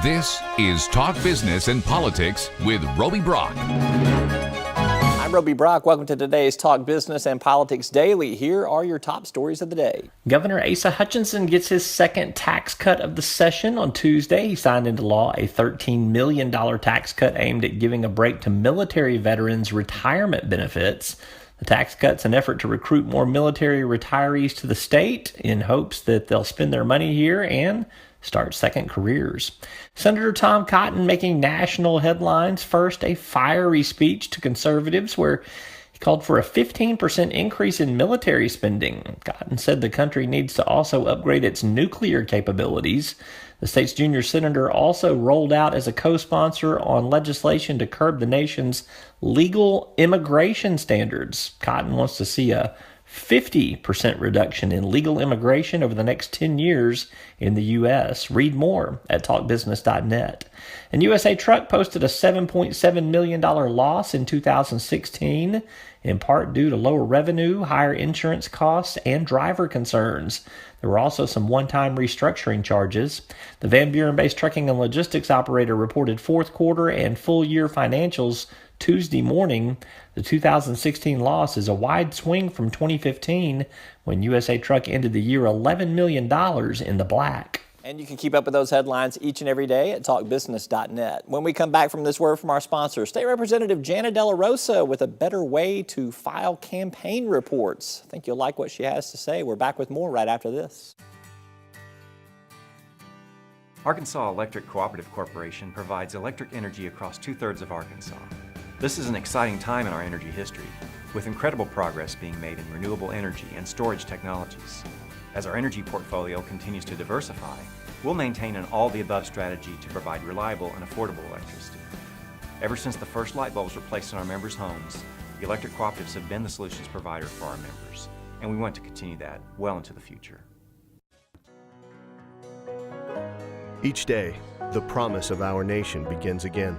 This is Talk Business and Politics with Roby Brock. I'm Roby Brock. Welcome to today's Talk Business and Politics Daily. Here are your top stories of the day. Governor Asa Hutchinson gets his second tax cut of the session on Tuesday. He signed into law a $13 million tax cut aimed at giving a break to military veterans' retirement benefits. The tax cut's an effort to recruit more military retirees to the state in hopes that they'll spend their money here and start second careers. Senator Tom Cotton making national headlines. First, a fiery speech to conservatives where he called for a 15% increase in military spending. Cotton said the country needs to also upgrade its nuclear capabilities. The state's junior senator also rolled out as a co-sponsor on legislation to curb the nation's legal immigration standards. Cotton wants to see a 50% reduction in legal immigration over the next 10 years in the U.S. Read more at talkbusiness.net. And USA Truck posted a $7.7 million loss in 2016, in part due to lower revenue, higher insurance costs, and driver concerns. There were also some one-time restructuring charges. The Van Buren-based trucking and logistics operator reported fourth quarter and full-year financials Tuesday morning. The 2016 loss is a wide swing from 2015, when USA Truck ended the year $11 million in the black. And you can keep up with those headlines each and every day at talkbusiness.net. When we come back from this word from our sponsor, State Representative Jana De La Rosa with a better way to file campaign reports. I think you'll like what she has to say. We're back with more right after this. Arkansas Electric Cooperative Corporation provides electric energy across 2/3 of Arkansas. This is an exciting time in our energy history, with incredible progress being made in renewable energy and storage technologies. As our energy portfolio continues to diversify, we'll maintain an all-the-above strategy to provide reliable and affordable electricity. Ever since the first light bulbs were placed in our members' homes, the electric cooperatives have been the solutions provider for our members, and we want to continue that well into the future. Each day, the promise of our nation begins again.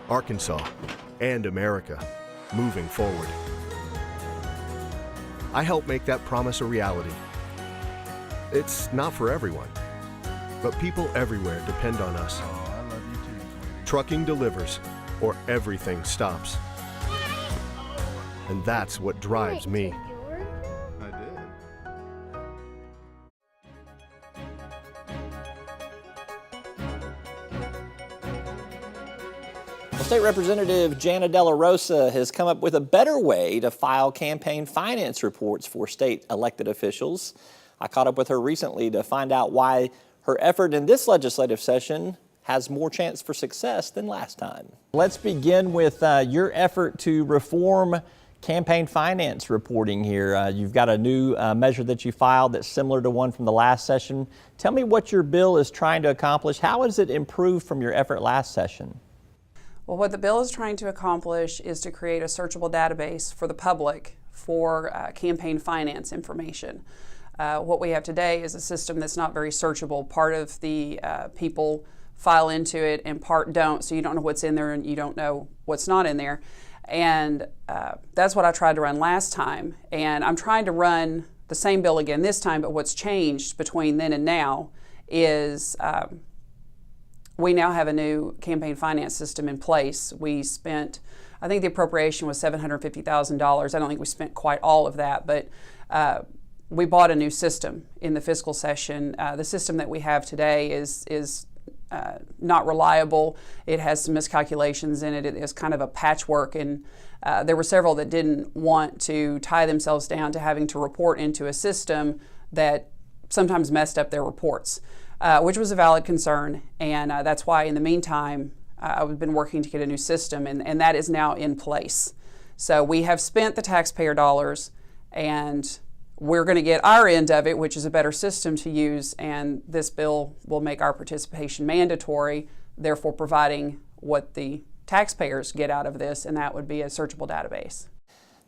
Arkansas and America, moving forward. I help make that promise a reality. It's not for everyone, but people everywhere depend on us. Oh, I love you too, sweetie. Trucking delivers, or everything stops. And that's what drives me. I did. State Representative Jana De La Rosa has come up with a better way to file campaign finance reports for state elected officials. I caught up with her recently to find out why her effort in this legislative session has more chance for success than last time. Let's begin with your effort to reform campaign finance reporting here. You've got a new measure that you filed that's similar to one from the last session. Tell me what your bill is trying to accomplish. How has it improved from your effort last session? Well, what the bill is trying to accomplish is to create a searchable database for the public for campaign finance information. What we have today is a system that's not very searchable. Part of the people file into it and part don't, so you don't know what's in there and you don't know what's not in there. And that's what I tried to run last time. And I'm trying to run the same bill again this time, but what's changed between then and now is we now have a new campaign finance system in place. We spent, I think the appropriation was $750,000. I don't think we spent quite all of that, but we bought a new system in the fiscal session. The system that we have today is not reliable. It has some miscalculations in it. It is kind of a patchwork, and there were several that didn't want to tie themselves down to having to report into a system that sometimes messed up their reports. Which was a valid concern, and that's why in the meantime I've been working to get a new system, and that is now in place. So we have spent the taxpayer dollars, and we're going to get our end of it, which is a better system to use, and this bill will make our participation mandatory, therefore providing what the taxpayers get out of this, and that would be a searchable database.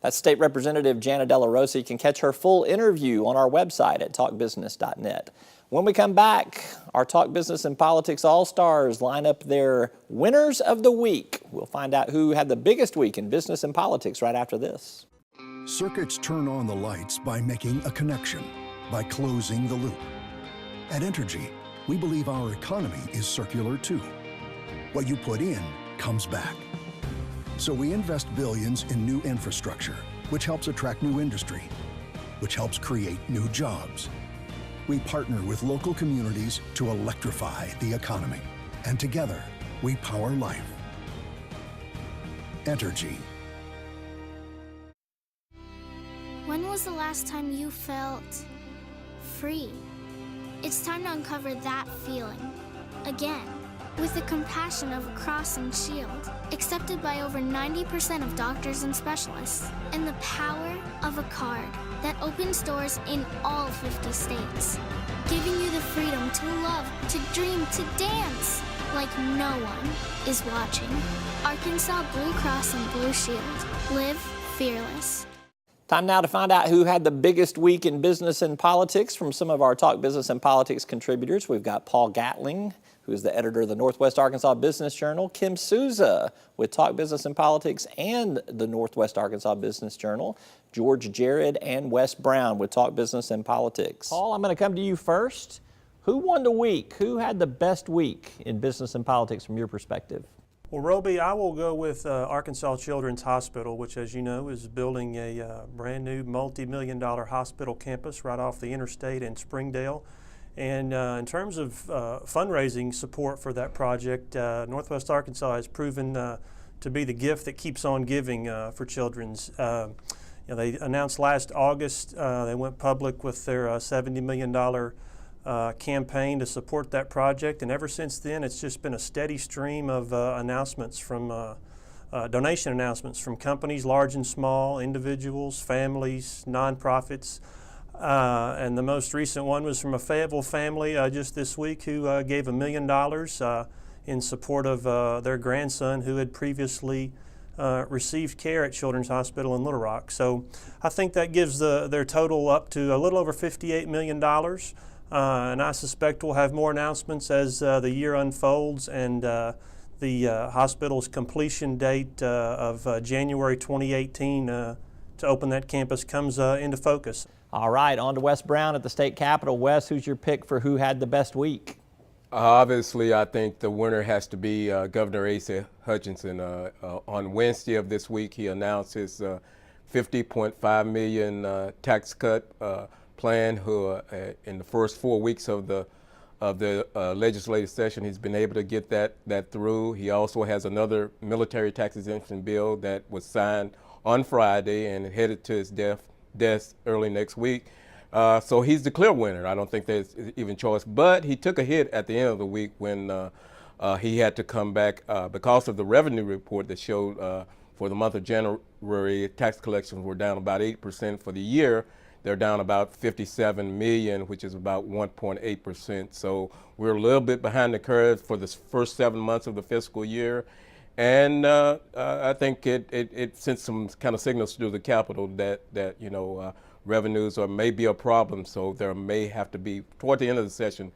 That's State Representative Jana De La Rosa. You can catch her full interview on our website at talkbusiness.net. When we come back, our Talk Business and Politics All-Stars line up their winners of the week. We'll find out who had the biggest week in business and politics right after this. Circuits turn on the lights by making a connection, by closing the loop. At Entergy, We believe our economy is circular too. What you put in comes back. So we invest billions in new infrastructure, which helps attract new industry, which helps create new jobs. We partner with local communities to electrify the economy. And together, we power life. Entergy. When was the last time you felt free? It's time to uncover that feeling again with the compassion of a cross and shield, accepted by over 90% of doctors and specialists, and the power of a card that opens doors in all 50 states, giving you the freedom to love, to dream, to dance like no one is watching. Arkansas Blue Cross and Blue Shield. Live fearless. Time now to find out who had the biggest week in business and politics from some of our Talk Business and Politics contributors. We've got Paul Gatling, who is the editor of the Northwest Arkansas Business Journal, Kim Souza with Talk Business and Politics and the Northwest Arkansas Business Journal, George Jared and Wes Brown with Talk Business and Politics. Paul, I'm going to come to you first. Who won the week? Who had the best week in business and politics from your perspective? Well, Roby, I will go with Arkansas Children's Hospital, which, as you know, is building a brand new multi-million-dollar hospital campus right off the interstate in Springdale. And in terms of fundraising support for that project, Northwest Arkansas has proven to be the gift that keeps on giving for children's. They announced last August they went public with their $70 million campaign to support that project, and ever since then it's just been a steady stream of announcements from donation announcements from companies large and small, individuals, families, nonprofits, and the most recent one was from a Fayetteville family just this week who gave $1 million in support of their grandson who had previously received care at Children's Hospital in Little Rock. So I think that gives their total up to a little over $58 million. And I suspect we'll have more announcements as the year unfolds and the hospital's completion date of January 2018 to open that campus comes into focus. All right, on to Wes Brown at the state capitol. Wes, who's your pick for who had the best week? Obviously, I think the winner has to be Governor Asa Hutchinson. On Wednesday of this week, he announced his $50.5 million tax cut plan. In the first 4 weeks of the legislative session, he's been able to get that through. He also has another military tax exemption bill that was signed on Friday and headed to his desk early next week. So he's the clear winner. I don't think there's even choice. But he took a hit at the end of the week when he had to come back because of the revenue report that showed for the month of January, tax collections were down about 8%. For the year, they're down about 57 million, which is about 1.8%. So we're a little bit behind the curve for the first 7 months of the fiscal year. And I think it sent some kind of signals to the Capitol that revenues may be a problem. So there may have to be, toward the end of the session,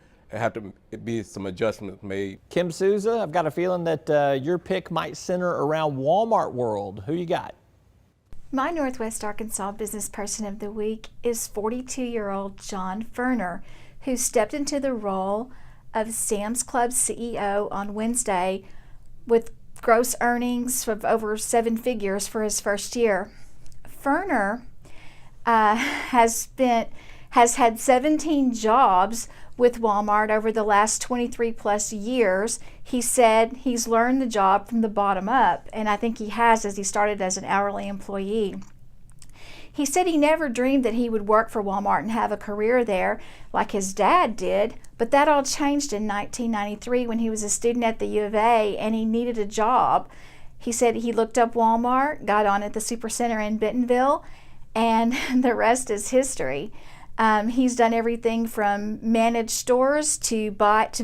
be some adjustments made. Kim Souza, I've got a feeling that your pick might center around Walmart World. Who you got? My Northwest Arkansas Business Person of the Week is 42-year-old John Ferner, who stepped into the role of Sam's Club CEO on Wednesday with gross earnings of over 7 figures for his first year. Ferner has had 17 jobs with Walmart over the last 23 plus years. He said he's learned the job from the bottom up, and I think he has, as he started as an hourly employee. He said he never dreamed that he would work for Walmart and have a career there like his dad did, but that all changed in 1993 when he was a student at the U of A and he needed a job. He said he looked up Walmart, got on at the Supercenter in Bentonville, and the rest is history. He's done everything from manage stores to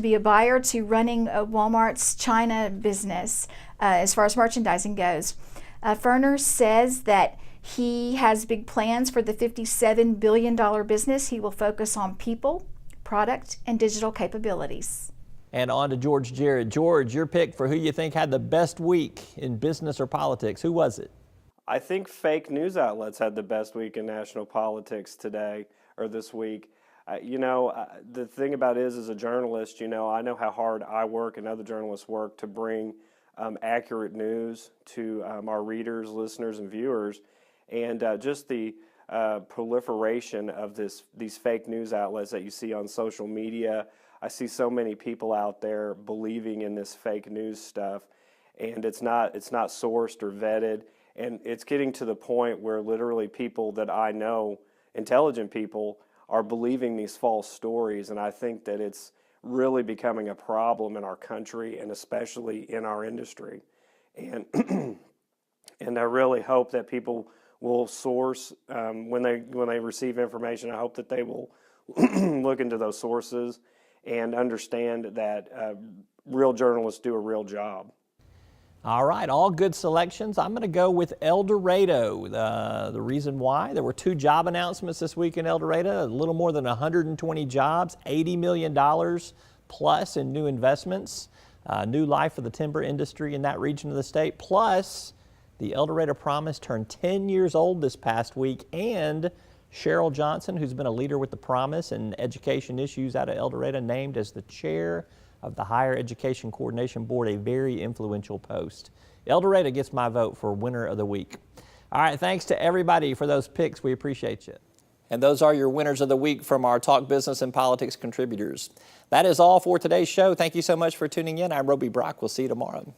be a buyer to running Walmart's China business as far as merchandising goes. Ferner says that he has big plans for the $57 billion business. He will focus on people, product, and digital capabilities. And on to George Jared. George, your pick for who you think had the best week in business or politics. Who was it? I think fake news outlets had the best week in national politics this week. The thing about it is, as a journalist, I know how hard I work and other journalists work to bring accurate news to our readers, listeners, and viewers. And just the proliferation of these fake news outlets that you see on social media. I see so many people out there believing in this fake news stuff, and it's not sourced or vetted, and it's getting to the point where literally people that I know, intelligent people, are believing these false stories, and I think that it's really becoming a problem in our country and especially in our industry. And and I really hope that people will source when they receive information. I hope that they will look into those sources and understand that real journalists do a real job. All right, all good selections. I'm going to go with El Dorado. The reason why, there were 2 job announcements this week in El Dorado, a little more than 120 jobs, $80 million plus in new investments, new life for the timber industry in that region of the state, plus the El Dorado Promise turned 10 years old this past week, and Cheryl Johnson, who's been a leader with the Promise and education issues out of El Dorado, named as the chair of the Higher Education Coordination Board, a very influential post. El Dorado gets my vote for winner of the week. All right, thanks to everybody for those picks. We appreciate you. And those are your winners of the week from our Talk Business and Politics contributors. That is all for today's show. Thank you so much for tuning in. I'm Roby Brock. We'll see you tomorrow.